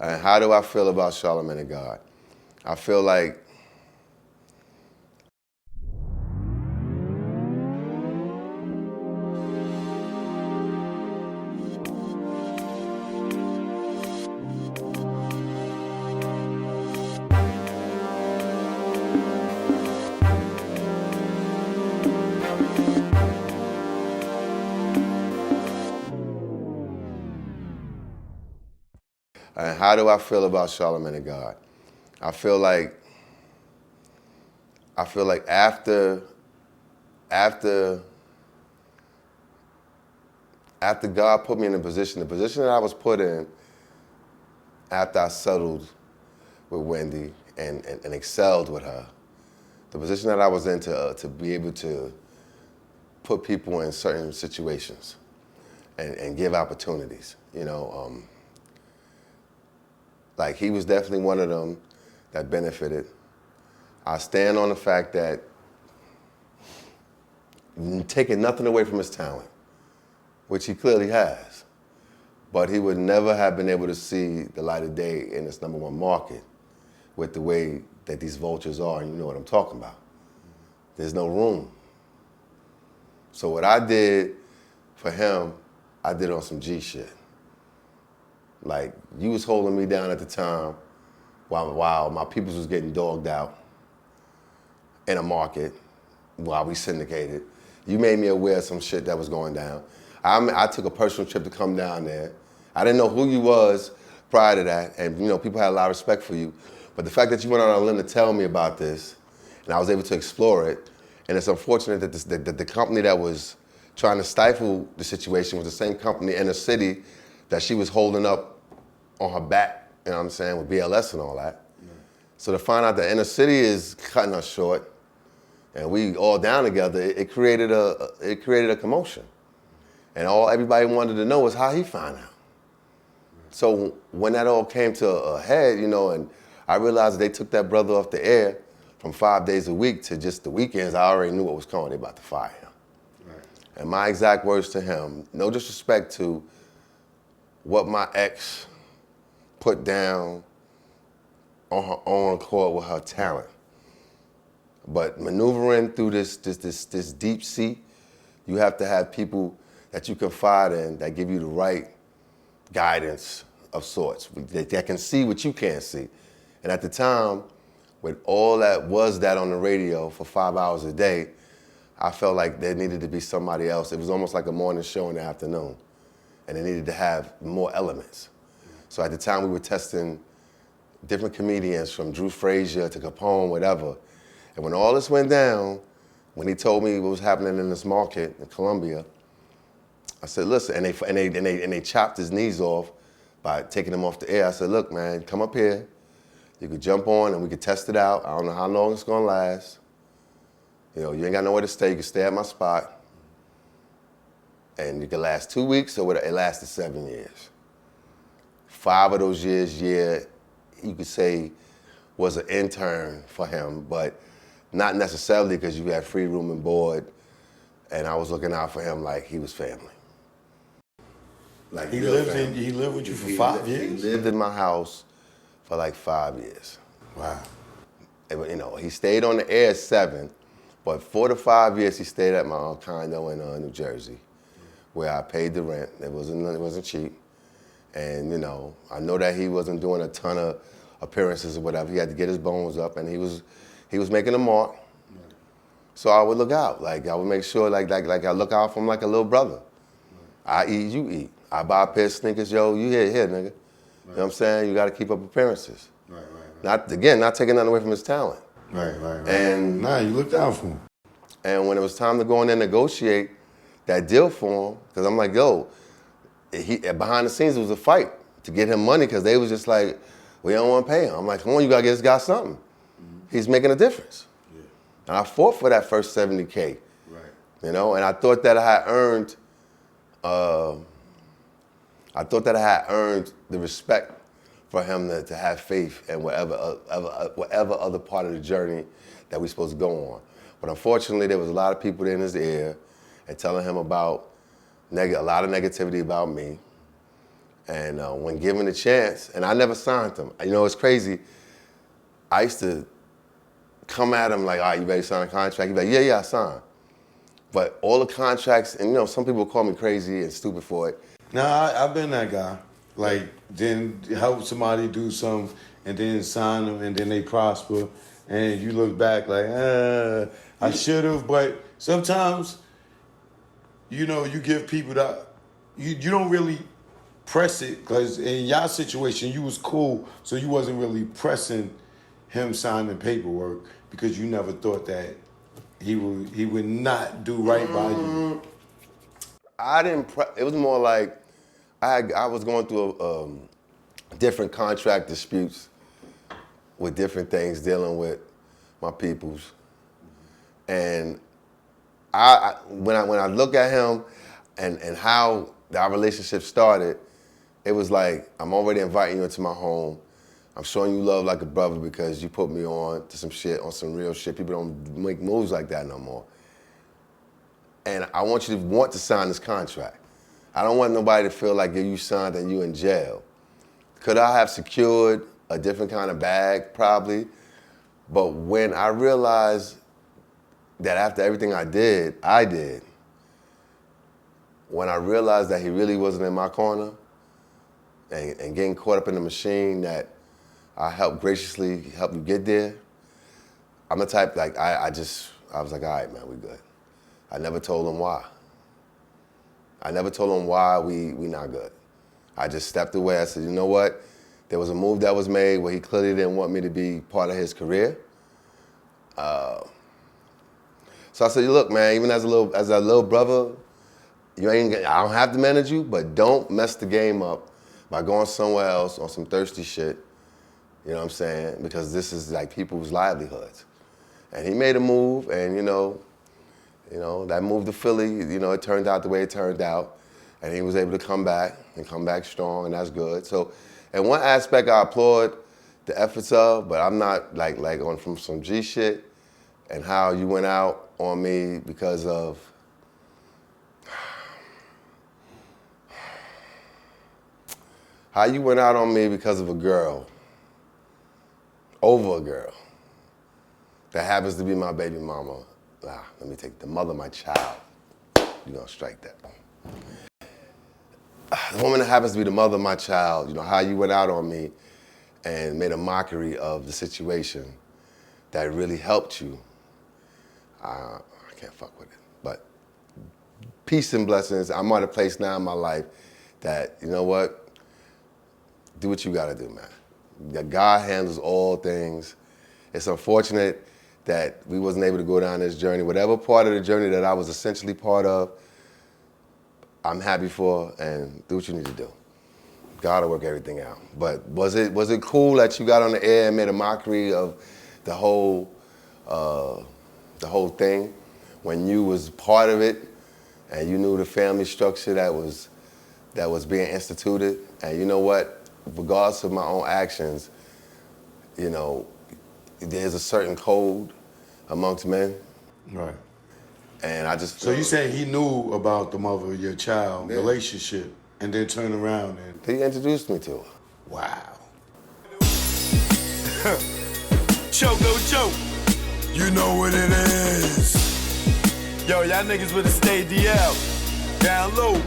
And how do I feel about Charlamagne and God? I feel like And how do I feel about Charlamagne and God? I feel like after God put me in the position that I was put in after I settled with Wendy and excelled with her, the position that I was in to be able to put people in certain situations and give opportunities, like he was definitely one of them that benefited. I stand on the fact that taking nothing away from his talent, which he clearly has, but he would never have been able to see the light of day in this #1 market with the way that these vultures are, and you know what I'm talking about. There's no room. So what I did for him, I did on some G shit. Like, you was holding me down at the time while my peoples was getting dogged out in a market while we syndicated. You made me aware of some shit that was going down. I took a personal trip to come down there. I didn't know who you was prior to that, and people had a lot of respect for you. But the fact that you went on a limb to tell me about this, and I was able to explore it, and it's unfortunate that the company that was trying to stifle the situation was the same company in the city that she was holding up on her back, you know what I'm saying, with BLS and all that. Yeah. So to find out the inner city is cutting us short, and we all down together, it created a commotion. And all everybody wanted to know was how he found out. So when that all came to a head, and I realized they took that brother off the air from 5 days a week to just the weekends, I already knew what was coming. They about to fire him. Right. And my exact words to him, no disrespect to what my ex put down on her own accord with her talent, but maneuvering through this deep sea, you have to have people that you confide in that give you the right guidance of sorts, that can see what you can't see. And at the time, with all that on the radio for 5 hours a day, I felt like there needed to be somebody else. It was almost like a morning show in the afternoon, and it needed to have more elements. So at the time, we were testing different comedians from Drew Frazier to Capone, whatever. And when all this went down, when he told me what was happening in this market in Columbia, I said, listen, and they chopped his knees off by taking him off the air. I said, look, man, come up here. You could jump on and we could test it out. I don't know how long it's gonna last. You ain't got nowhere to stay. You can stay at my spot. And you can last 2 weeks, or it lasted 7 years. 5 of those years, you could say was an intern for him, but not necessarily because you had free room and board, and I was looking out for him like he was family. Like he lived with you for 5 years? He lived in my house for like 5 years. Wow. And, he stayed on the air 7, but 4 to 5 years he stayed at my condo in New Jersey, where I paid the rent. It wasn't cheap. And, I know that he wasn't doing a ton of appearances or whatever. He had to get his bones up, and he was making a mark. Right. So I would look out. Like, I would make sure, like I look out for him like a little brother. Right. I eat, you eat. I buy a pair of sneakers, yo, you here, nigga. Right. You know what I'm saying? You got to keep up appearances. Right. Not taking nothing away from his talent. Right. And you looked out for him. And when it was time to go in there and negotiate that deal for him, because I'm like, yo, behind the scenes, it was a fight to get him money because they was just like, we don't want to pay him. I'm like, come on, you got to get this guy something. Mm-hmm. He's making a difference. Yeah. And I fought for that first $70K. Right. And I thought that I had earned, the respect for him to have faith in whatever other part of the journey that we're supposed to go on. But unfortunately, there was a lot of people in his ear and telling him about a lot of negativity about me. And when given a chance, and I never signed him. You know, it's crazy. I used to come at him like, all right, you ready to sign a contract? He'd be like, yeah, I signed. But all the contracts, and you know, some people call me crazy and stupid for it. Nah, I've been that guy. Like, then help somebody do something, and then sign them, and then they prosper, and you look back like, I should have. But sometimes, you know, you give people that, you don't really press it, because in your situation, you was cool, so you wasn't really pressing him signing paperwork because you never thought that he would not do right by you. It was more like I was going through different contract disputes with different things dealing with my peoples, and when I look at him and how our relationship started, it was like, I'm already inviting you into my home. I'm showing you love like a brother because you put me on to some shit, on some real shit. People don't make moves like that no more. And I want you to want to sign this contract. I don't want nobody to feel like if you signed and you in jail. Could I have secured a different kind of bag? Probably. But when I realized that after everything I did, when I realized that he really wasn't in my corner and getting caught up in the machine that I helped graciously help you get there, I'm the type, like, I was like, all right, man, we good. I never told him why. I never told him why we not good. I just stepped away. I said, you know what? There was a move that was made where he clearly didn't want me to be part of his career. So I said, look, man, even as a little brother, I don't have to manage you, but don't mess the game up by going somewhere else on some thirsty shit. You know what I'm saying? Because this is like people's livelihoods. And he made a move, and you know, that move to Philly, you know, it turned out the way it turned out. And he was able to come back strong, and that's good. So in one aspect, I applaud the efforts of, but I'm not like on from some G shit and how you went out on me because of how you went out on me because of a girl, over a girl, that happens to be my baby mama. Let me take the mother of my child. You're gonna strike that. The woman that happens to be the mother of my child, you know, how you went out on me and made a mockery of the situation that really helped you. I can't fuck with it. But peace and blessings. I'm at a place now in my life that, you know what? Do what you gotta do, man. That God handles all things. It's unfortunate that we wasn't able to go down this journey. Whatever part of the journey that I was essentially part of, I'm happy for, and do what you need to do. God will work everything out. But was it cool that you got on the air and made a mockery of the whole thing when you was part of it and you knew the family structure that was being instituted? And you know what? Regardless of my own actions, you know, there's a certain code amongst men. Right. And I just... So you saying he knew about the mother of your child relationship and then turned around and... He introduced me to her. Wow. Choco Joe. You know what it is. Yo, y'all niggas better stay DL. Down low.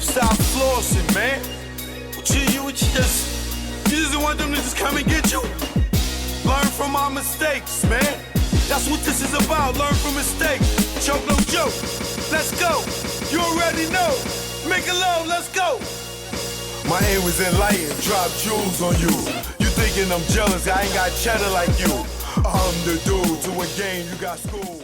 Stop flossing, man. You just want them to just come and get you? Learn from our mistakes, man. That's what this is about, learn from mistakes. Choco Joe, let's go. You already know. Make a love, let's go. My aim was enlightened, drop jewels on you. You thinking I'm jealous, I ain't got cheddar like you. I'm the dude to a game, you got school.